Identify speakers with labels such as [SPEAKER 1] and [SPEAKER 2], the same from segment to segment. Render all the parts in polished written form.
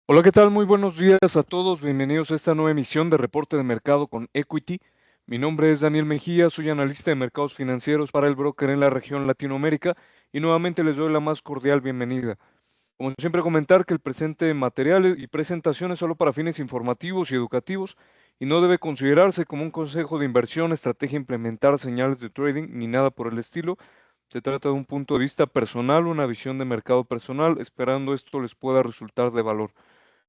[SPEAKER 1] Hola, ¿qué tal? Muy buenos días a todos. Bienvenidos a esta nueva emisión de Reporte de Mercado con Equity. Mi nombre es Daniel Mejía, soy analista de mercados financieros para el broker en la región Latinoamérica y nuevamente les doy la más cordial bienvenida. Como siempre, comentar que el presente material y presentación es solo para fines informativos y educativos y no debe considerarse como un consejo de inversión, estrategia a implementar, señales de trading ni nada por el estilo. Se trata de un punto de vista personal, una visión de mercado personal, esperando esto les pueda resultar de valor.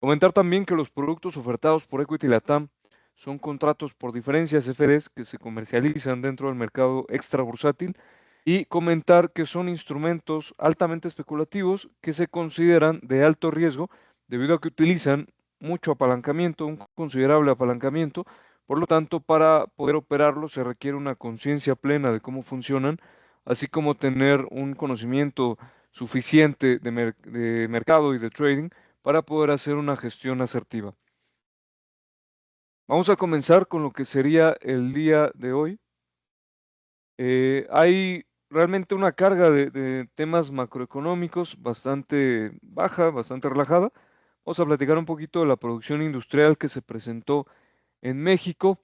[SPEAKER 1] Comentar también que los productos ofertados por Equity Latam son contratos por diferencias CFDs que se comercializan dentro del mercado extrabursátil y comentar que son instrumentos altamente especulativos que se consideran de alto riesgo debido a que utilizan mucho apalancamiento, un considerable apalancamiento. Por lo tanto, para poder operarlos se requiere una conciencia plena de cómo funcionan, así como tener un conocimiento suficiente de mercado y de trading para poder hacer una gestión asertiva. Vamos a comenzar con lo que sería el día de hoy. Hay realmente una carga de temas macroeconómicos bastante baja, bastante relajada. Vamos a platicar un poquito de la producción industrial que se presentó en México.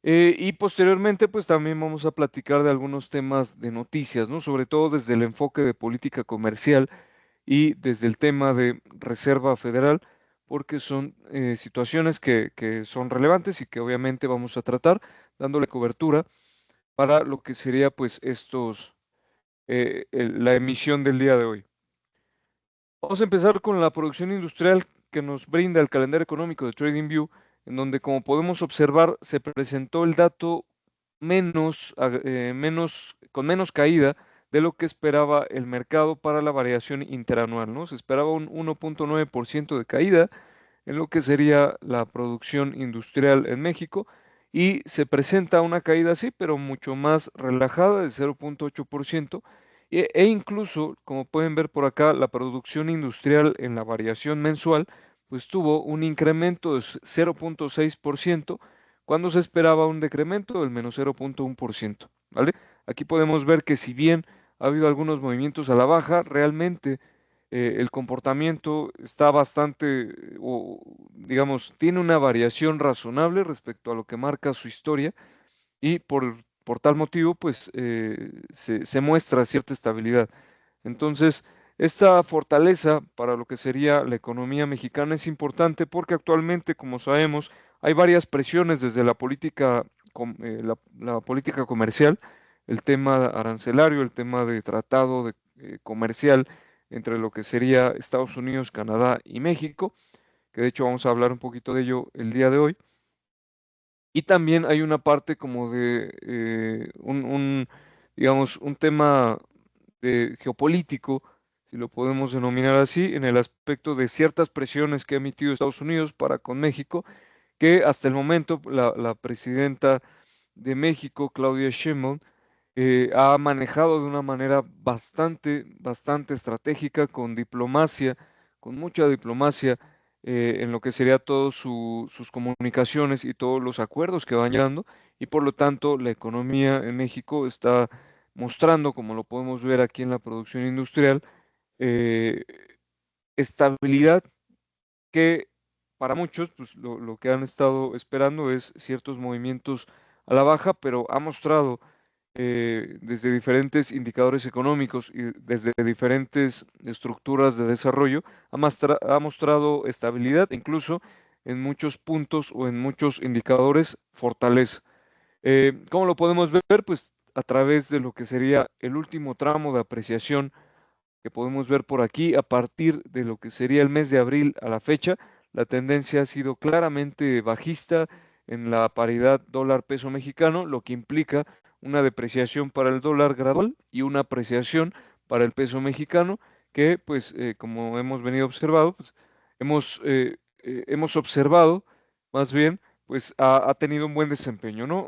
[SPEAKER 1] Y posteriormente, pues también vamos a platicar de algunos temas de noticias, ¿no? Sobre todo desde el enfoque de política comercial y desde el tema de Reserva Federal, porque son situaciones que son relevantes y que obviamente vamos a tratar dándole cobertura para lo que sería pues la emisión del día de hoy. Vamos a empezar con la producción industrial que nos brinda el calendario económico de TradingView, en donde como podemos observar se presentó el dato con menos caída de lo que esperaba el mercado para la variación interanual, ¿no? Se esperaba un 1.9% de caída en lo que sería la producción industrial en México y se presenta una caída así, pero mucho más relajada de 0.8%. E incluso, como pueden ver por acá, la producción industrial en la variación mensual, pues tuvo un incremento de 0.6% cuando se esperaba un decremento del menos 0.1%, ¿vale? Aquí podemos ver que si bien ha habido algunos movimientos a la baja, realmente el comportamiento está bastante, o digamos, tiene una variación razonable respecto a lo que marca su historia y por tal motivo, pues se muestra cierta estabilidad. Entonces, esta fortaleza para lo que sería la economía mexicana es importante porque actualmente, como sabemos, hay varias presiones desde la política, la política comercial, el tema arancelario, el tema de tratado comercial entre lo que sería Estados Unidos, Canadá y México, que de hecho vamos a hablar un poquito de ello el día de hoy. Y también hay una parte como de digamos, un tema geopolítico, si lo podemos denominar así, en el aspecto de ciertas presiones que ha emitido Estados Unidos para con México, que hasta el momento la presidenta de México, Claudia Sheinbaum, ha manejado de una manera bastante estratégica, con diplomacia, con mucha diplomacia, en lo que sería todas sus comunicaciones y todos los acuerdos que van llegando, y por lo tanto la economía en México está mostrando, como lo podemos ver aquí en la producción industrial, eh, estabilidad que para muchos, pues lo que han estado esperando es ciertos movimientos a la baja, pero ha mostrado desde diferentes indicadores económicos y desde diferentes estructuras de desarrollo, ha mostrado estabilidad, incluso en muchos puntos o en muchos indicadores, fortaleza. ¿Cómo lo podemos ver? Pues a través de lo que sería el último tramo de apreciación que podemos ver por aquí, a partir de lo que sería el mes de abril a la fecha, la tendencia ha sido claramente bajista en la paridad dólar-peso mexicano, lo que implica una depreciación para el dólar gradual y una apreciación para el peso mexicano, que pues como hemos venido observando, pues, hemos observado más bien, pues ha tenido un buen desempeño, ¿no?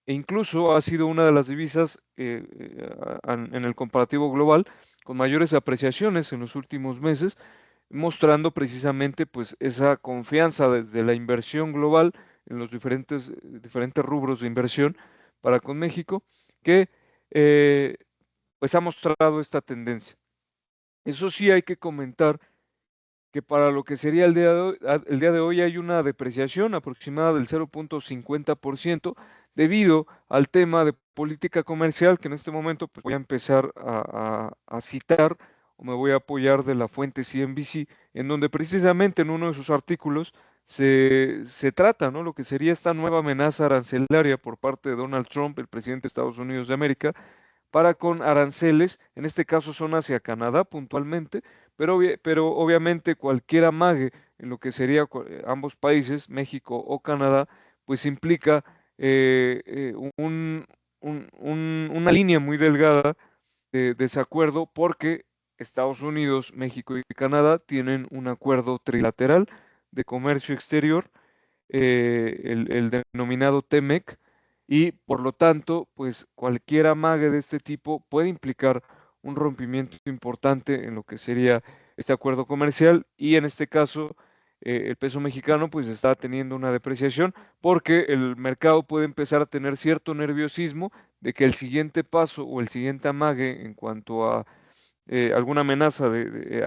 [SPEAKER 1] E incluso ha sido una de las divisas en el comparativo global con mayores apreciaciones en los últimos meses, mostrando precisamente pues esa confianza desde la inversión global en los diferentes rubros de inversión para con México, que eh, pues ha mostrado esta tendencia. Eso sí hay que comentar que para lo que sería el día de hoy hay una depreciación aproximada del 0.50% debido al tema de política comercial que en este momento pues, voy a empezar a citar o me voy a apoyar de la fuente CNBC, en donde precisamente en uno de sus artículos se trata, ¿no? Lo que sería esta nueva amenaza arancelaria por parte de Donald Trump, el presidente de Estados Unidos de América, para con aranceles, en este caso son hacia Canadá puntualmente, pero obviamente cualquier amague en lo que sería ambos países, México o Canadá, pues implica una línea muy delgada de desacuerdo porque Estados Unidos, México y Canadá tienen un acuerdo trilateral de comercio exterior, el denominado TEMEC, y por lo tanto, pues cualquier amague de este tipo puede implicar un rompimiento importante en lo que sería este acuerdo comercial y en este caso el peso mexicano pues está teniendo una depreciación porque el mercado puede empezar a tener cierto nerviosismo de que el siguiente paso o el siguiente amague en cuanto a alguna amenaza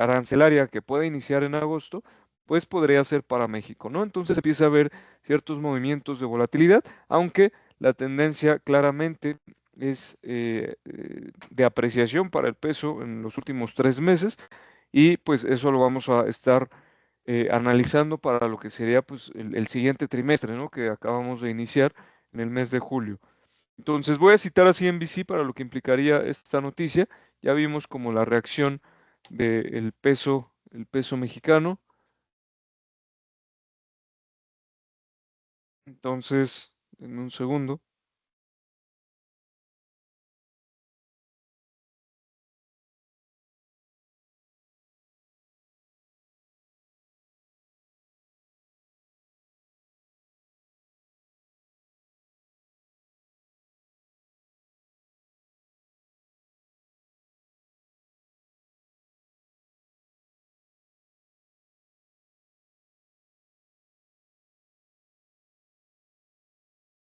[SPEAKER 1] arancelaria que pueda iniciar en agosto, pues podría ser para México, ¿no? Entonces empieza a haber ciertos movimientos de volatilidad, aunque la tendencia claramente es de apreciación para el peso en los últimos 3 meses y pues eso lo vamos a estar analizando para lo que sería pues el siguiente trimestre, ¿no? Que acabamos de iniciar en el mes de julio. Entonces voy a citar a CNBC para lo que implicaría esta noticia. Ya vimos como la reacción del peso, el peso mexicano. Entonces, en un segundo.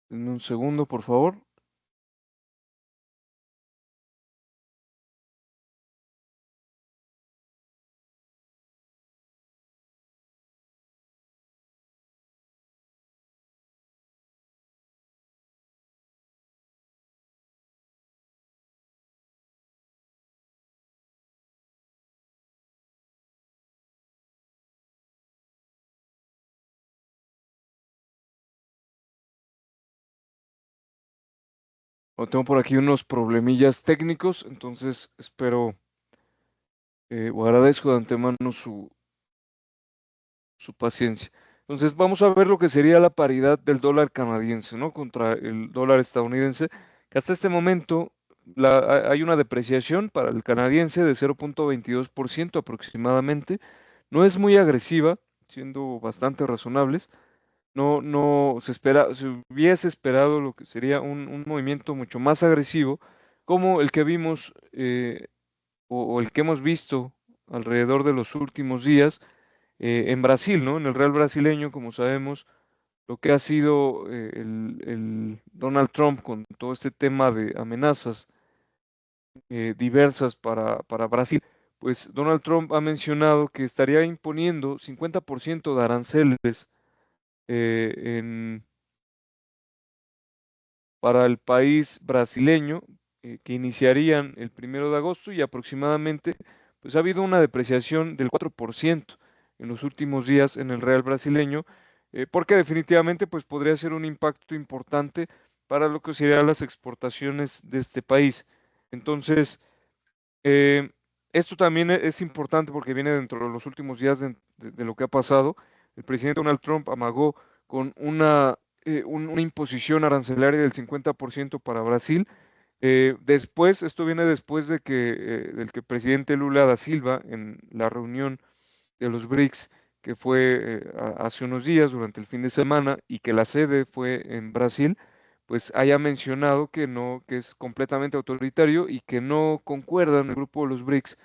[SPEAKER 1] En un segundo, por favor. Tengo por aquí unos problemillas técnicos, entonces espero o agradezco de antemano su paciencia. Entonces vamos a ver lo que sería la paridad del dólar canadiense, ¿no? Contra el dólar estadounidense, que hasta este momento hay una depreciación para el canadiense de 0.22% aproximadamente. No es muy agresiva, siendo bastante razonables. No se hubiese esperado lo que sería un movimiento mucho más agresivo, como el que vimos o el que hemos visto alrededor de los últimos días en Brasil, ¿no? En el Real brasileño, como sabemos, lo que ha sido el Donald Trump con todo este tema de amenazas diversas para Brasil, pues Donald Trump ha mencionado que estaría imponiendo 50% de aranceles en para el país brasileño, que iniciarían el 1 de agosto y aproximadamente, pues ha habido una depreciación del 4% en los últimos días en el real brasileño, porque definitivamente pues podría ser un impacto importante para lo que serían las exportaciones de este país. Entonces, eh, esto también es importante porque viene dentro de los últimos días de lo que ha pasado. El presidente Donald Trump amagó con una imposición arancelaria del 50% para Brasil. Después, esto viene después del que el presidente Lula da Silva en la reunión de los BRICS, que fue hace unos días durante el fin de semana y que la sede fue en Brasil, pues haya mencionado que no, que es completamente autoritario y que no concuerdan el grupo de los BRICS,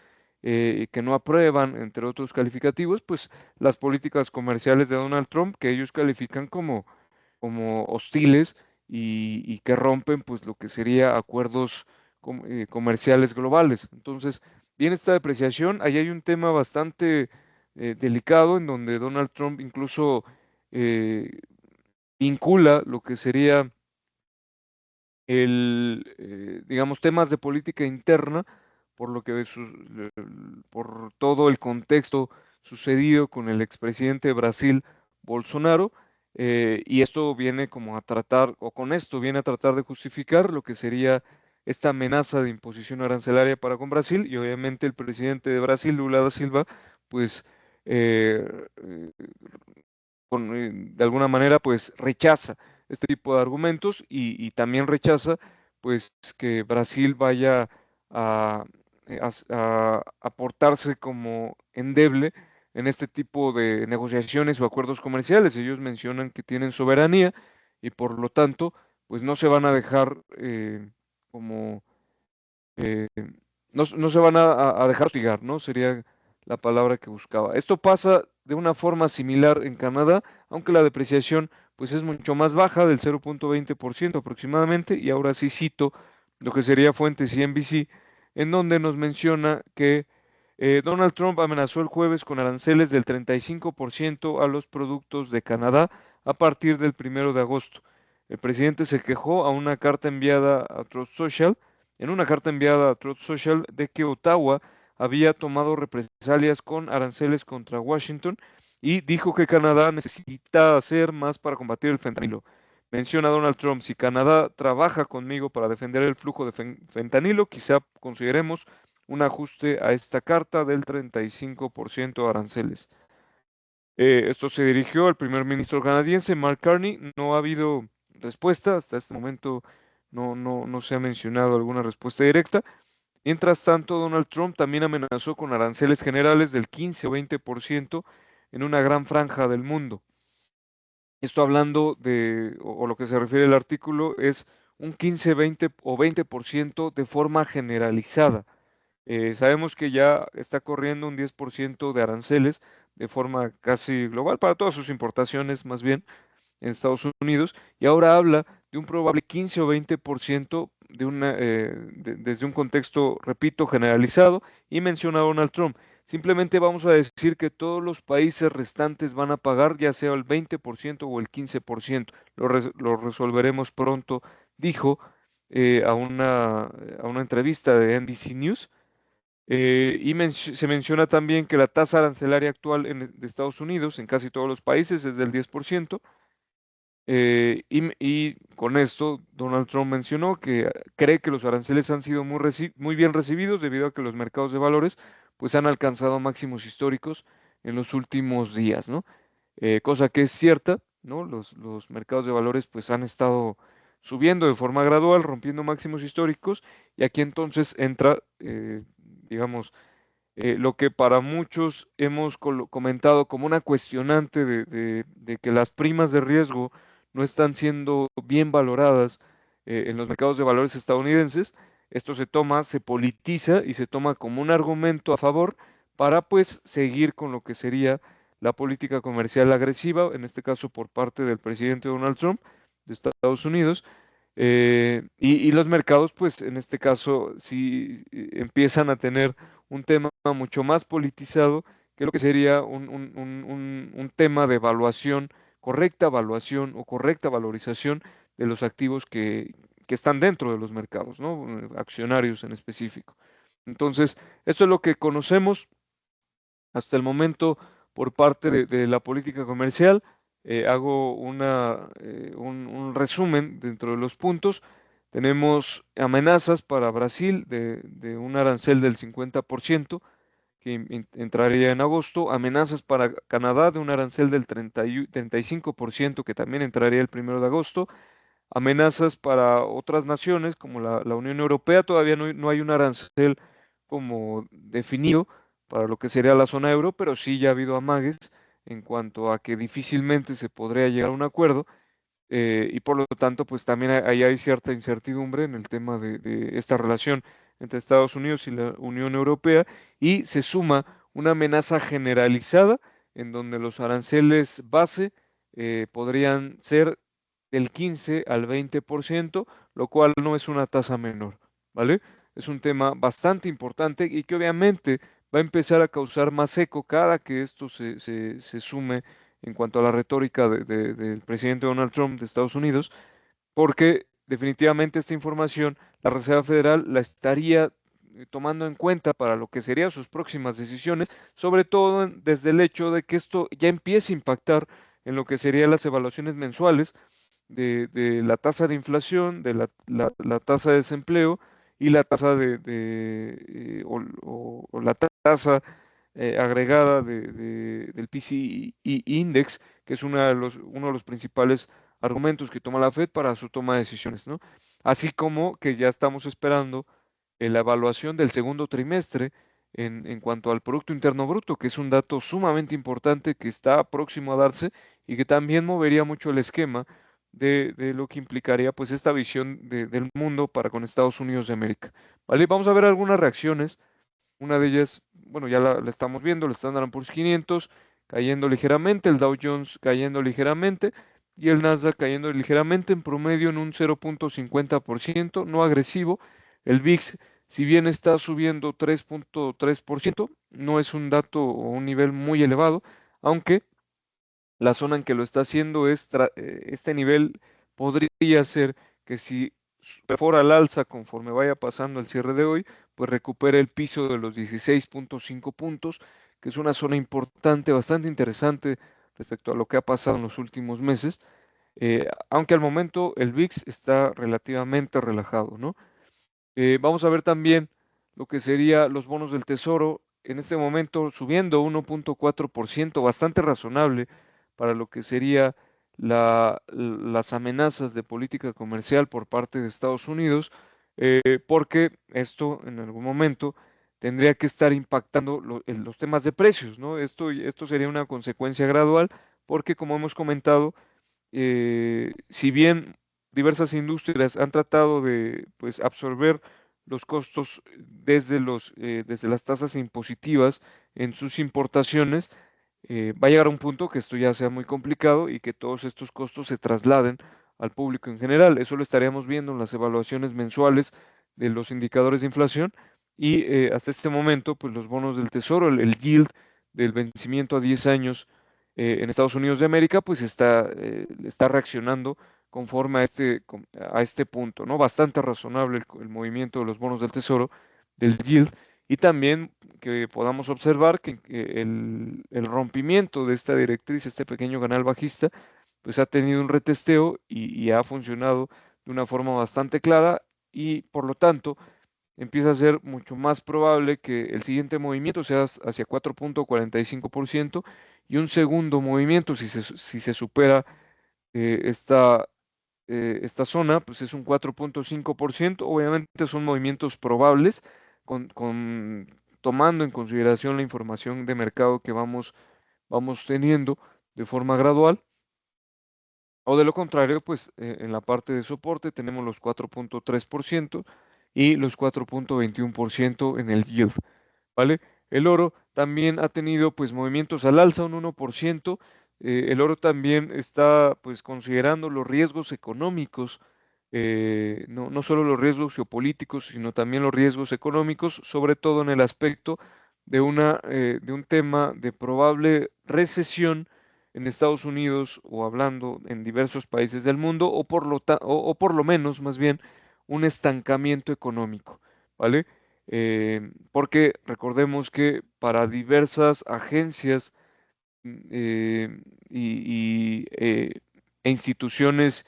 [SPEAKER 1] y que no aprueban, entre otros calificativos, pues las políticas comerciales de Donald Trump, que ellos califican como hostiles y que rompen pues lo que sería acuerdos comerciales globales. Entonces, viene esta depreciación, ahí hay un tema bastante delicado, en donde Donald Trump incluso eh, vincula lo que sería digamos, temas de política interna, por lo que por todo el contexto sucedido con el expresidente de Brasil, Bolsonaro, y esto viene como a tratar, o con esto viene a tratar de justificar lo que sería esta amenaza de imposición arancelaria para con Brasil, y obviamente el presidente de Brasil, Lula da Silva, pues eh, eh, de alguna manera, pues rechaza este tipo de argumentos y también rechaza, pues, que Brasil vaya a, a portarse como endeble en este tipo de negociaciones o acuerdos comerciales. Ellos mencionan que tienen soberanía y por lo tanto, pues no se van a dejar como eh, no se van a dejar hostigar, ¿no? Sería la palabra que buscaba. Esto pasa de una forma similar en Canadá, aunque la depreciación pues es mucho más baja, del 0,20% aproximadamente, y ahora sí cito lo que sería fuentes CNBC, en donde nos menciona que Donald Trump amenazó el jueves con aranceles del 35% a los productos de Canadá a partir del 1 de agosto. El presidente se quejó en una carta enviada a Truth Social, de que Ottawa había tomado represalias con aranceles contra Washington y dijo que Canadá necesita hacer más para combatir el fentanilo. Menciona Donald Trump: si Canadá trabaja conmigo para defender el flujo de fentanilo, quizá consideremos un ajuste a esta carta del 35% de aranceles. Esto se dirigió al primer ministro canadiense, Mark Carney. No ha habido respuesta, hasta este momento no se ha mencionado alguna respuesta directa. Mientras tanto, Donald Trump también amenazó con aranceles generales del 15 o 20% en una gran franja del mundo. Esto hablando o lo que se refiere al artículo, es un 15, 20 o 20% de forma generalizada. Sabemos que ya está corriendo un 10% de aranceles de forma casi global para todas sus importaciones, más bien en Estados Unidos, y ahora habla de un probable 15 o 20% desde un contexto, repito, generalizado, y menciona a Donald Trump. Simplemente vamos a decir que todos los países restantes van a pagar ya sea el 20% o el 15%. Lo resolveremos pronto, dijo a una entrevista de NBC News. Se menciona también que la tasa arancelaria actual de Estados Unidos en casi todos los países es del 10%. Y con esto, Donald Trump mencionó que cree que los aranceles han sido muy bien recibidos debido a que los mercados de valores pues han alcanzado máximos históricos en los últimos días, ¿no? Cosa que es cierta, ¿no? Los mercados de valores pues han estado subiendo de forma gradual, rompiendo máximos históricos, y aquí entonces entra, digamos, lo que para muchos hemos comentado como una cuestionante de que las primas de riesgo no están siendo bien valoradas en los mercados de valores estadounidenses. Esto se politiza y se toma como un argumento a favor para pues seguir con lo que sería la política comercial agresiva, en este caso por parte del presidente Donald Trump de Estados Unidos. Y los mercados, pues en este caso, sí empiezan a tener un tema mucho más politizado, que lo que sería un tema de evaluación, correcta evaluación o correcta valorización de los activos que están dentro de los mercados, ¿no? Accionarios en específico. Entonces, eso es lo que conocemos hasta el momento por parte de la política comercial. Hago un resumen dentro de los puntos. Tenemos amenazas para Brasil de un arancel del 50% que entraría en agosto, amenazas para Canadá de un arancel del 35% que también entraría el 1 de agosto, amenazas para otras naciones como la Unión Europea. Todavía no hay un arancel como definido para lo que sería la zona euro, pero sí ya ha habido amagues en cuanto a que difícilmente se podría llegar a un acuerdo. Y por lo tanto, pues también ahí hay cierta incertidumbre en el tema de esta relación entre Estados Unidos y la Unión Europea, y se suma una amenaza generalizada en donde los aranceles base podrían ser del 15 al 20%, lo cual no es una tasa menor, ¿vale? Es un tema bastante importante y que obviamente va a empezar a causar más eco cada que esto se sume en cuanto a la retórica del presidente Donald Trump de Estados Unidos, porque definitivamente esta información la Reserva Federal la estaría tomando en cuenta para lo que serían sus próximas decisiones, sobre todo desde el hecho de que esto ya empiece a impactar en lo que serían las evaluaciones mensuales de la tasa de inflación, de la tasa de desempleo y la tasa o la tasa agregada del PCI Index, que es uno de los principales argumentos que toma la Fed para su toma de decisiones, ¿no? Así como que ya estamos esperando la evaluación del segundo trimestre en cuanto al Producto Interno Bruto, que es un dato sumamente importante que está próximo a darse y que también movería mucho el esquema de lo que implicaría pues esta visión del mundo para con Estados Unidos de América. ¿Vale? Vamos a ver algunas reacciones. Una de ellas, bueno, ya la estamos viendo, el Standard Poor's 500 cayendo ligeramente, el Dow Jones cayendo ligeramente y el Nasdaq cayendo ligeramente en promedio en un 0.50%, no agresivo. El VIX, si bien está subiendo 3.3%, no es un dato o un nivel muy elevado, aunque la zona en que lo está haciendo este nivel podría ser que si perfora al alza conforme vaya pasando el cierre de hoy, pues recupere el piso de los 16.5 puntos, que es una zona importante, bastante interesante respecto a lo que ha pasado en los últimos meses, aunque al momento el VIX está relativamente relajado, ¿no? Vamos a ver también lo que sería los bonos del tesoro, en este momento subiendo 1.4%, bastante razonable para lo que sería las amenazas de política comercial por parte de Estados Unidos, porque esto en algún momento tendría que estar impactando los temas de precios, ¿no? Esto sería una consecuencia gradual, porque como hemos comentado, si bien diversas industrias han tratado de pues, absorber los costos desde las tasas impositivas en sus importaciones, va a llegar a un punto que esto ya sea muy complicado y que todos estos costos se trasladen al público en general. Eso lo estaríamos viendo en las evaluaciones mensuales de los indicadores de inflación y hasta este momento, pues los bonos del tesoro, el yield del vencimiento a 10 años en Estados Unidos de América, pues está reaccionando conforme a este punto, ¿no? Bastante razonable el movimiento de los bonos del tesoro, del yield, y también que podamos observar que el rompimiento de esta directriz, este pequeño canal bajista, pues ha tenido un retesteo y ha funcionado de una forma bastante clara y por lo tanto empieza a ser mucho más probable que el siguiente movimiento sea hacia 4.45% y un segundo movimiento, si se supera esta zona, pues es un 4.5%. Obviamente son movimientos probables, tomando en consideración la información de mercado que vamos teniendo de forma gradual. O de lo contrario, pues en la parte de soporte tenemos los 4.3% y los 4.21% en el yield, ¿vale? El oro también ha tenido pues movimientos al alza, un 1%. El oro también está pues considerando los riesgos económicos, no solo los riesgos geopolíticos, sino también los riesgos económicos, sobre todo en el aspecto de un tema de probable recesión en Estados Unidos o hablando en diversos países del mundo o por lo menos más bien un estancamiento económico, ¿vale? Porque recordemos que para diversas agencias e instituciones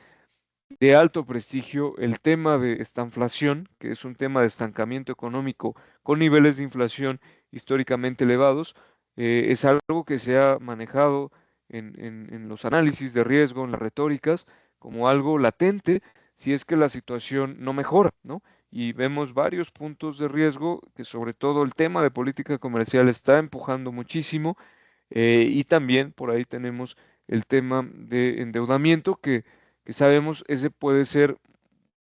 [SPEAKER 1] de alto prestigio, el tema de esta inflación, que es un tema de estancamiento económico con niveles de inflación históricamente elevados, es algo que se ha manejado en los análisis de riesgo, en las retóricas, como algo latente si es que la situación no mejora, ¿no? Y vemos varios puntos de riesgo que sobre todo el tema de política comercial está empujando muchísimo, y también por ahí tenemos el tema de endeudamiento que sabemos ese puede ser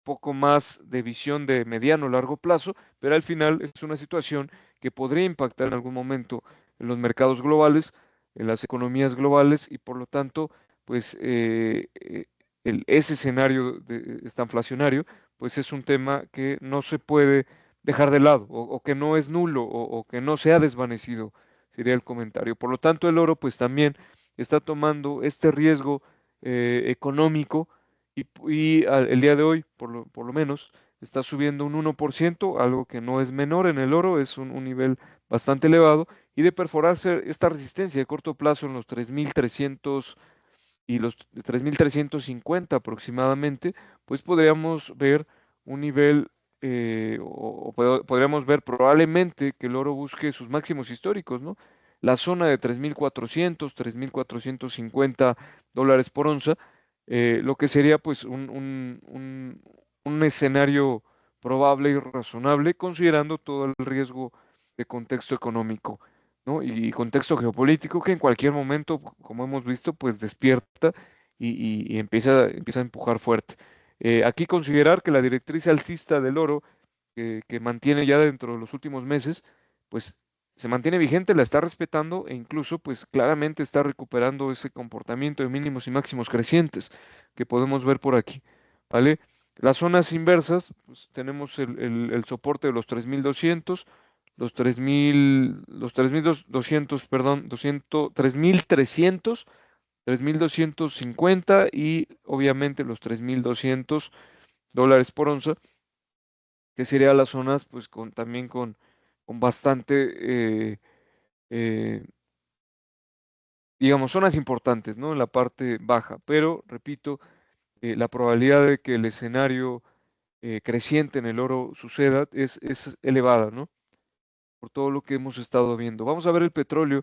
[SPEAKER 1] poco más de visión de mediano o largo plazo, pero al final es una situación que podría impactar en algún momento en los mercados globales, en las economías globales y por lo tanto, pues ese escenario está inflacionario, pues es un tema que no se puede dejar de lado o que no es nulo o que no se ha desvanecido, sería el comentario. Por lo tanto, el oro pues también está tomando este riesgo económico el día de hoy, por lo menos, está subiendo un 1%, algo que no es menor en el oro, es un nivel bastante elevado, y de perforarse esta resistencia de corto plazo en los 3.300 y los 3.350 aproximadamente, pues podríamos ver un nivel, podríamos ver probablemente que el oro busque sus máximos históricos, ¿no? La zona de 3.400, 3.450 dólares por onza, lo que sería pues un escenario probable y razonable considerando todo el riesgo de contexto económico, ¿no? Y contexto geopolítico que en cualquier momento, como hemos visto, pues despierta y empieza a empujar fuerte. Aquí considerar que la directriz alcista del oro, que mantiene ya dentro de los últimos meses, pues se mantiene vigente, la está respetando e incluso, pues claramente está recuperando ese comportamiento de mínimos y máximos crecientes que podemos ver por aquí, ¿vale? Las zonas inversas, pues tenemos el soporte de los 3.200, los 3.200, perdón, 3.300, 3.250 y obviamente los 3.200 dólares por onza, que serían las zonas pues también con bastante, eh, digamos, zonas importantes, ¿no? En la parte baja, pero repito, la probabilidad de que el escenario creciente en el oro suceda es elevada, ¿no? Por todo lo que hemos estado viendo. Vamos a ver el petróleo,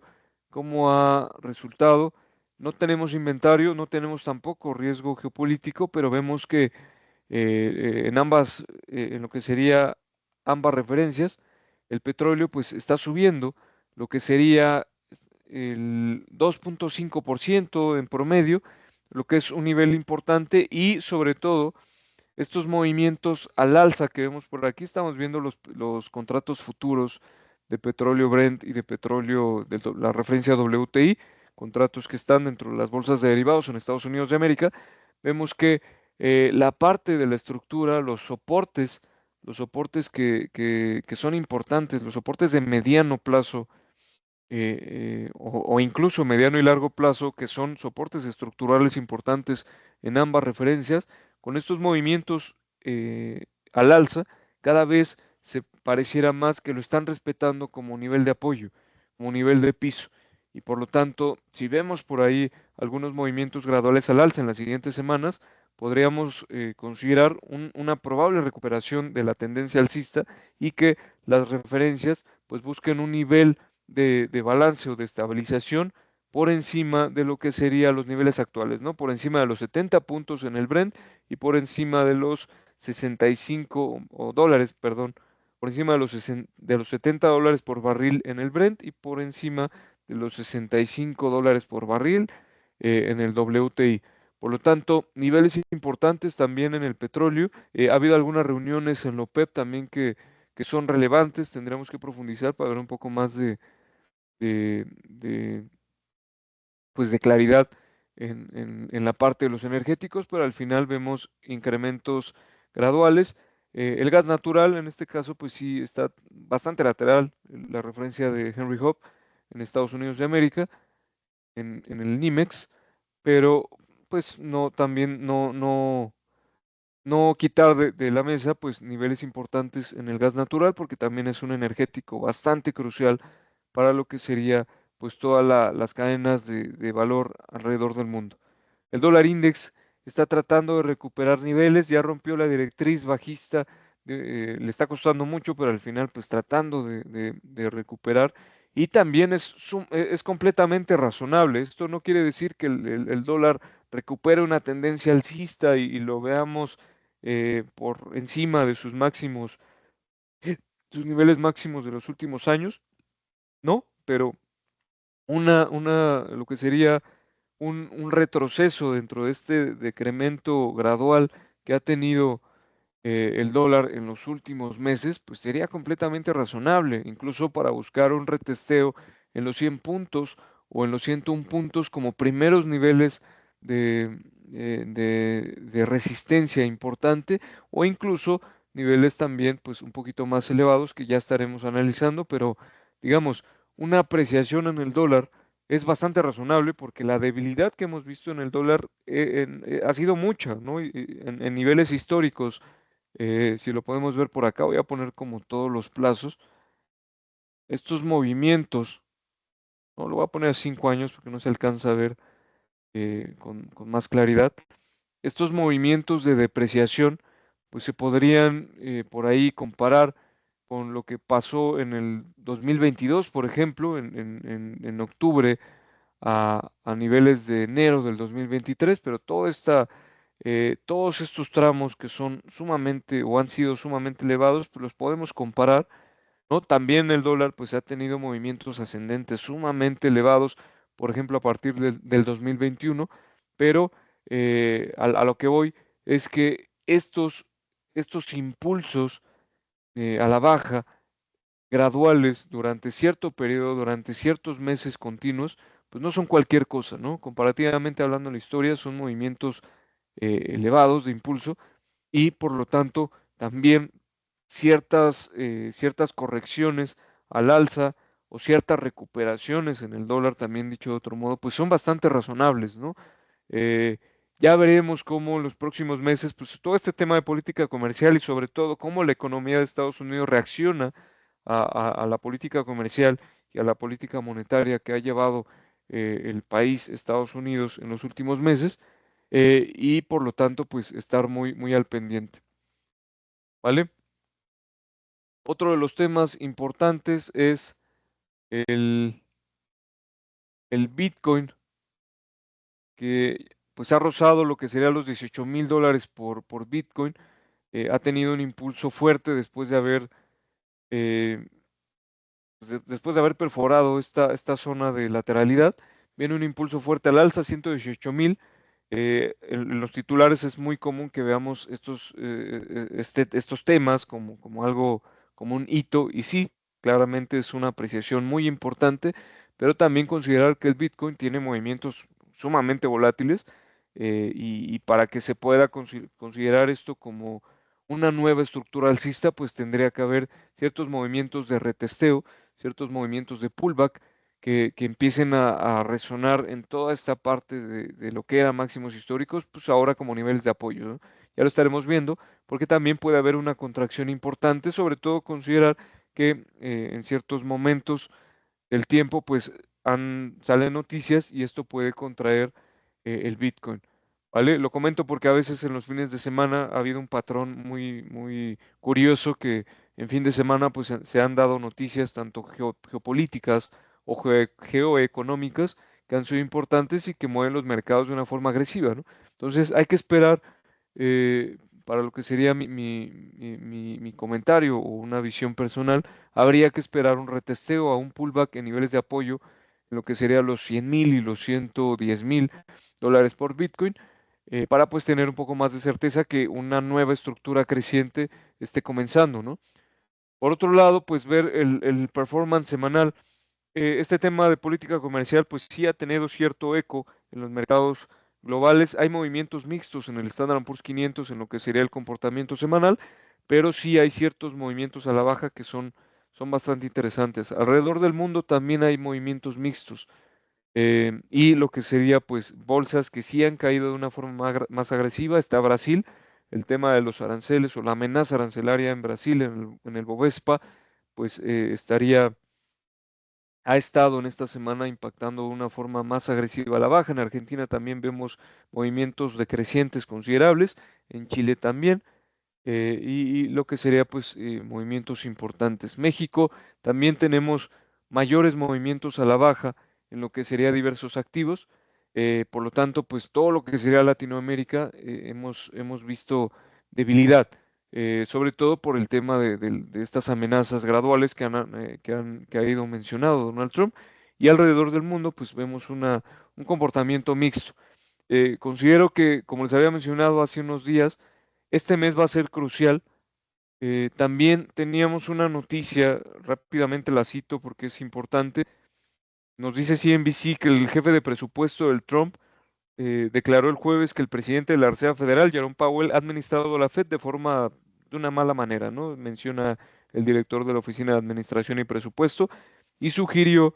[SPEAKER 1] cómo ha resultado. No tenemos inventario, no tenemos tampoco riesgo geopolítico, pero vemos que en ambas, en lo que sería ambas referencias, el petróleo pues está subiendo, lo que sería el 2.5% en promedio, lo que es un nivel importante y sobre todo estos movimientos al alza que vemos por aquí, estamos viendo los contratos futuros de petróleo Brent y de petróleo de la referencia WTI, contratos que están dentro de las bolsas de derivados en Estados Unidos de América. Vemos que la parte de la estructura, los soportes que son importantes, los soportes de mediano plazo, o incluso mediano y largo plazo, que son soportes estructurales importantes en ambas referencias, con estos movimientos al alza, cada vez se pareciera más que lo están respetando como nivel de apoyo, como nivel de piso. Y por lo tanto, si vemos por ahí algunos movimientos graduales al alza en las siguientes semanas, podríamos considerar una probable recuperación de la tendencia alcista y que las referencias pues busquen un nivel de balance o de estabilización por encima de lo que serían los niveles actuales, ¿no? Por encima de los 70 puntos en el Brent y por encima de los 65 o dólares, perdón, por encima de de los 70 dólares por barril en el Brent y por encima de los 65 dólares por barril en el WTI. Por lo tanto, niveles importantes también en el petróleo. Ha habido algunas reuniones en la OPEP también que son relevantes. Tendremos que profundizar para ver un poco más de, pues de claridad en la parte de los energéticos, pero al final vemos incrementos graduales. El gas natural, en este caso, pues sí está bastante lateral, la referencia de Henry Hub en Estados Unidos de América, en el NYMEX, pero pues no, también no quitar de la mesa pues niveles importantes en el gas natural, porque también es un energético bastante crucial para lo que sería pues todas las cadenas de valor alrededor del mundo. El dólar index está tratando de recuperar niveles, ya rompió la directriz bajista, le está costando mucho, pero al final pues tratando de recuperar. Y también es completamente razonable. Esto no quiere decir que el dólar recupere una tendencia alcista y lo veamos por encima de sus máximos, sus niveles máximos de los últimos años, ¿no? Pero lo que sería un retroceso dentro de este decremento gradual que ha tenido el dólar en los últimos meses, pues sería completamente razonable, incluso para buscar un retesteo en los 100 puntos o en los 101 puntos como primeros niveles de resistencia importante o incluso niveles también pues un poquito más elevados que ya estaremos analizando, pero digamos, una apreciación en el dólar es bastante razonable porque la debilidad que hemos visto en el dólar ha sido mucha, ¿no? En niveles históricos, si lo podemos ver por acá, voy a poner como todos los plazos, estos movimientos, no lo voy a poner a 5 años porque no se alcanza a ver con más claridad. Estos movimientos de depreciación, pues se podrían por ahí comparar con lo que pasó en el 2022, por ejemplo, en octubre a niveles de enero del 2023, pero todos estos tramos que son sumamente o han sido sumamente elevados, pues los podemos comparar, ¿no? También el dólar pues ha tenido movimientos ascendentes sumamente elevados, por ejemplo, a partir del 2021, pero a lo que voy es que estos impulsos a la baja graduales durante cierto periodo, durante ciertos meses continuos, pues no son cualquier cosa, ¿no? Comparativamente hablando en la historia, son movimientos elevados de impulso y por lo tanto también ciertas correcciones al alza o ciertas recuperaciones en el dólar, también dicho de otro modo, pues son bastante razonables, ¿no? Eh, ya veremos cómo en los próximos meses, pues todo este tema de política comercial y sobre todo cómo la economía de Estados Unidos reacciona a la política comercial y a la política monetaria que ha llevado el país, Estados Unidos, en los últimos meses, y por lo tanto, pues estar muy, muy al pendiente, ¿vale? Otro de los temas importantes es el, el Bitcoin, que pues ha rozado lo que sería los $18,000 por Bitcoin, ha tenido un impulso fuerte eh, después de haber perforado esta zona de lateralidad, viene un impulso fuerte al alza, 118,000. En los titulares es muy común que veamos estos temas como algo, como un hito, y sí, claramente es una apreciación muy importante, pero también considerar que el Bitcoin tiene movimientos sumamente volátiles, y para que se pueda considerar esto como una nueva estructura alcista, pues tendría que haber ciertos movimientos de retesteo, ciertos movimientos de pullback que empiecen a resonar en toda esta parte de lo que eran máximos históricos, pues ahora como niveles de apoyo, ¿no? Ya lo estaremos viendo, porque también puede haber una contracción importante, sobre todo considerar que en ciertos momentos del tiempo, pues salen noticias y esto puede contraer el Bitcoin. ¿Vale? Lo comento porque a veces en los fines de semana ha habido un patrón muy, muy curioso que en fin de semana pues se han dado noticias tanto geopolíticas o geoeconómicas que han sido importantes y que mueven los mercados de una forma agresiva, ¿no? Entonces hay que esperar eh, para lo que sería mi comentario o una visión personal, habría que esperar un retesteo a un pullback en niveles de apoyo en lo que sería los 100,000 y los $110,000 por Bitcoin, para pues tener un poco más de certeza que una nueva estructura creciente esté comenzando, ¿no? Por otro lado, pues ver el performance semanal. Este tema de política comercial, pues sí ha tenido cierto eco en los mercados globales. Hay movimientos mixtos en el Standard Poor's 500 en lo que sería el comportamiento semanal, pero sí hay ciertos movimientos a la baja que son bastante interesantes. Alrededor del mundo también hay movimientos mixtos, y lo que sería pues bolsas que sí han caído de una forma más agresiva. Está Brasil, el tema de los aranceles o la amenaza arancelaria en Brasil, en el Bovespa, pues ha estado en esta semana impactando de una forma más agresiva a la baja. En Argentina también vemos movimientos decrecientes considerables, en Chile también, y lo que sería pues movimientos importantes. México también tenemos mayores movimientos a la baja en lo que sería diversos activos. Por lo tanto, pues todo lo que sería Latinoamérica, hemos visto debilidad, sobre todo por el tema de estas amenazas graduales que ha ido mencionado Donald Trump, y alrededor del mundo pues vemos un comportamiento mixto. Considero que, como les había mencionado hace unos días, este mes va a ser crucial. También teníamos una noticia, rápidamente la cito porque es importante. Nos dice CNBC que el jefe de presupuesto del Trump declaró el jueves que el presidente de la Reserva Federal, Jerome Powell, ha administrado la Fed de forma de una mala manera, ¿no? Menciona el director de la Oficina de Administración y Presupuesto y sugirió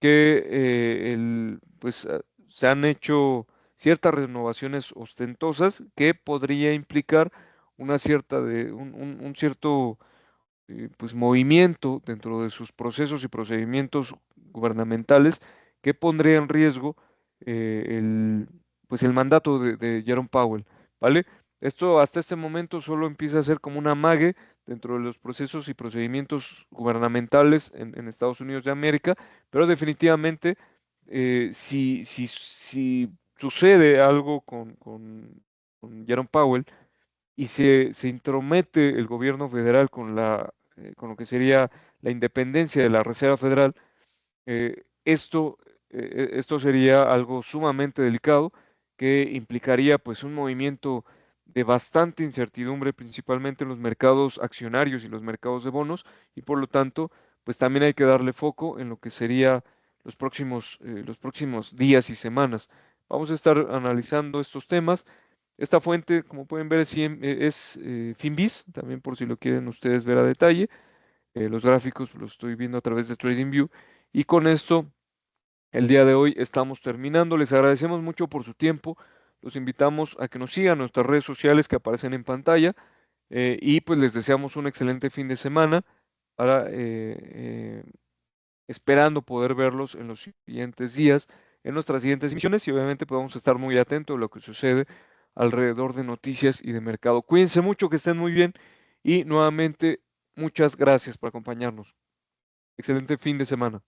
[SPEAKER 1] que pues, se han hecho ciertas renovaciones ostentosas que podría implicar un cierto pues, movimiento dentro de sus procesos y procedimientos gubernamentales que pondría en riesgo pues, el mandato de Jerome Powell, ¿vale? Esto hasta este momento solo empieza a ser como un amague dentro de los procesos y procedimientos gubernamentales en Estados Unidos de América, pero definitivamente si sucede algo con Jerome Powell, y se intromete el gobierno federal con lo que sería la independencia de la Reserva Federal, esto sería algo sumamente delicado que implicaría pues un movimiento de bastante incertidumbre, principalmente en los mercados accionarios y los mercados de bonos, y por lo tanto, pues también hay que darle foco en lo que sería los próximos días y semanas. Vamos a estar analizando estos temas. Esta fuente, como pueden ver, es Finviz, también por si lo quieren ustedes ver a detalle. Los gráficos los estoy viendo a través de TradingView. Y con esto, el día de hoy estamos terminando. Les agradecemos mucho por su tiempo. Los invitamos a que nos sigan en nuestras redes sociales que aparecen en pantalla. Y pues les deseamos un excelente fin de semana para, esperando poder verlos en los siguientes días, en nuestras siguientes emisiones y obviamente podemos estar muy atentos a lo que sucede alrededor de noticias y de mercado. Cuídense mucho, que estén muy bien y nuevamente muchas gracias por acompañarnos. Excelente fin de semana.